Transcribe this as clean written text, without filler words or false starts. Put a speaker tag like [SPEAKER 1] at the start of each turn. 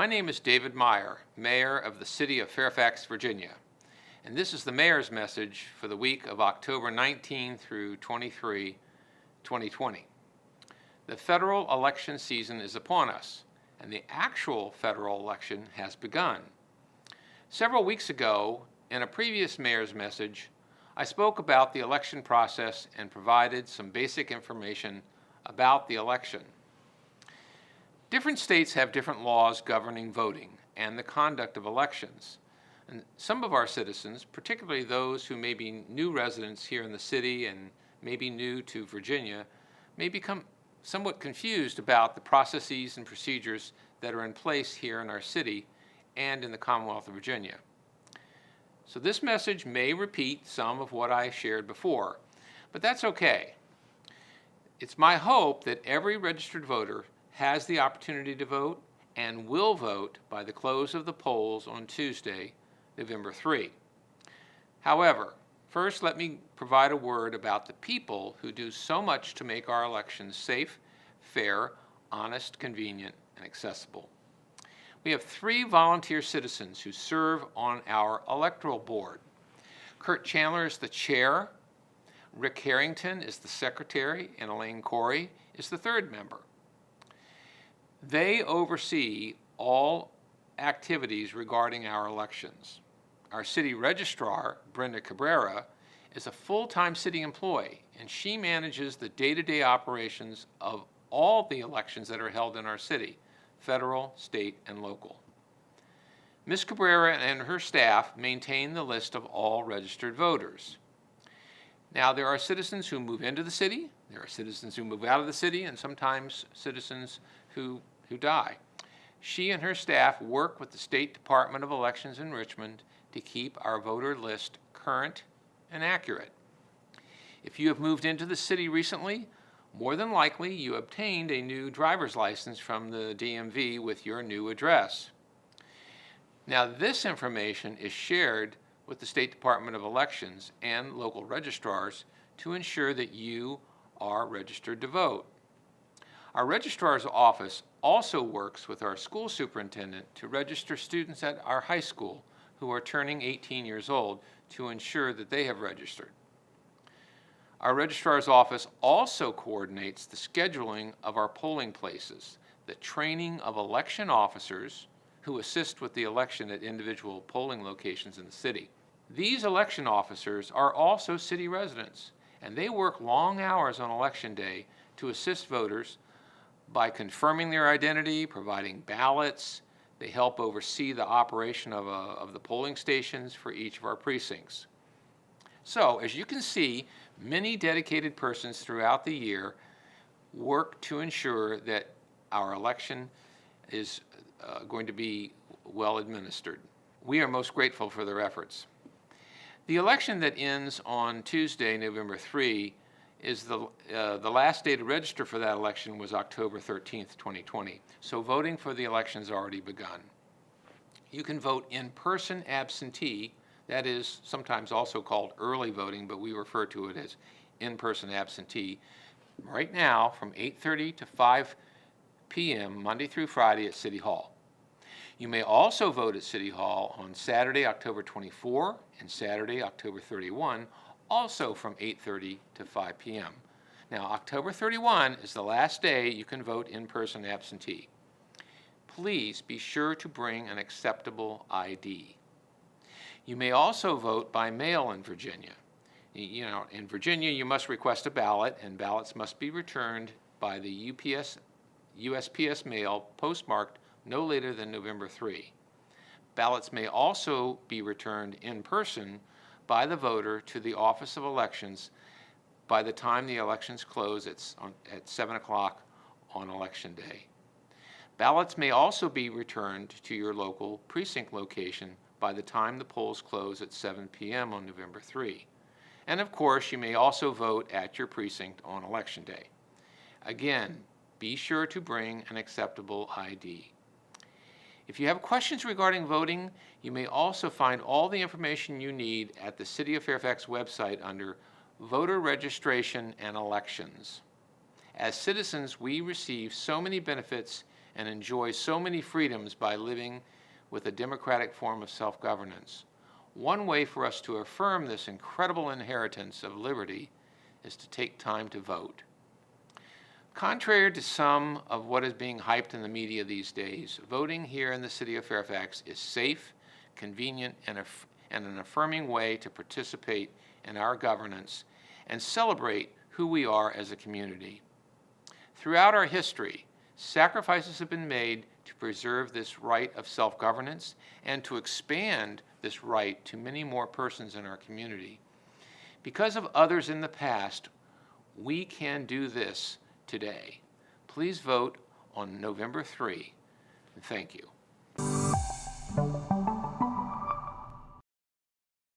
[SPEAKER 1] My name is David Meyer, Mayor of the City of Fairfax, Virginia, and this is the Mayor's message for the week of October 19 through 23, 2020. The federal election season is upon us, and the actual federal election has begun. Several weeks ago, in a previous Mayor's message, I spoke about the election process and provided some basic information about the election. Different states have different laws governing voting and the conduct of elections. And some of our citizens, particularly those who may be new residents here in the city and may be new to Virginia, may become somewhat confused about the processes and procedures that are in place here in our city and in the Commonwealth of Virginia. So this message may repeat some of what I shared before, but that's okay. It's my hope that every registered voter has the opportunity to vote and will vote by the close of the polls on Tuesday, November 3. However, first let me provide a word about the people who do so much to make our elections safe, fair, honest, convenient, and accessible. We have 3 volunteer citizens who serve on our electoral board. Kurt Chandler is the chair, Rick Harrington is the secretary, and Elaine Corey is the 3rd member. They oversee all activities regarding our elections. Our city registrar, Brenda Cabrera, is a full-time city employee, and she manages the day-to-day operations of all the elections that are held in our city, federal, state, and local. Ms. Cabrera and her staff maintain the list of all registered voters. Now, there are citizens who move into the city, there are citizens who move out of the city, and sometimes citizens who die. She and her staff work with the State Department of Elections in Richmond to keep our voter list current and accurate. If you have moved into the city recently, more than likely you obtained a new driver's license from the DMV with your new address. Now, this information is shared with the State Department of Elections and local registrars to ensure that you are registered to vote. Our registrar's office also works with our school superintendent to register students at our high school who are turning 18 years old to ensure that they have registered. Our registrar's office also coordinates the scheduling of our polling places, the training of election officers who assist with the election at individual polling locations in the city. These election officers are also city residents, and they work long hours on election day to assist voters by confirming their identity, providing ballots. They help oversee the operation of the polling stations for each of our precincts. So, as you can see, many dedicated persons throughout the year work to ensure that our election is going to be well administered. We are most grateful for their efforts. The election that ends on Tuesday, November 3, is the last day to register for that election was October 13th, 2020. So voting for the election has already begun. You can vote in person absentee, that is sometimes also called early voting, but we refer to it as in-person absentee, right now from 8:30 to 5 p.m. Monday through Friday at City Hall. You may also vote at City Hall on Saturday, October 24 and Saturday, October 31, also from 8:30 to 5 p.m. Now, October 31 is the last day you can vote in-person absentee. Please be sure to bring an acceptable ID. You may also vote by mail in Virginia. You know, in Virginia, you must request a ballot, and ballots must be returned by the USPS mail postmarked no later than November 3. Ballots may also be returned in person by the voter to the Office of Elections by the time the elections close at 7 o'clock on Election Day. Ballots may also be returned to your local precinct location by the time the polls close at 7 p.m. on November 3. And of course, you may also vote at your precinct on Election Day. Again, be sure to bring an acceptable ID. If you have questions regarding voting, you may also find all the information you need at the City of Fairfax website under Voter Registration and Elections. As citizens, we receive so many benefits and enjoy so many freedoms by living with a democratic form of self-governance. One way for us to affirm this incredible inheritance of liberty is to take time to vote. Contrary to some of what is being hyped in the media these days, voting here in the city of Fairfax is safe, convenient, and an affirming way to participate in our governance and celebrate who we are as a community. Throughout our history, sacrifices have been made to preserve this right of self-governance and to expand this right to many more persons in our community. Because of others in the past, we can do this today. Please vote on November 3. Thank you.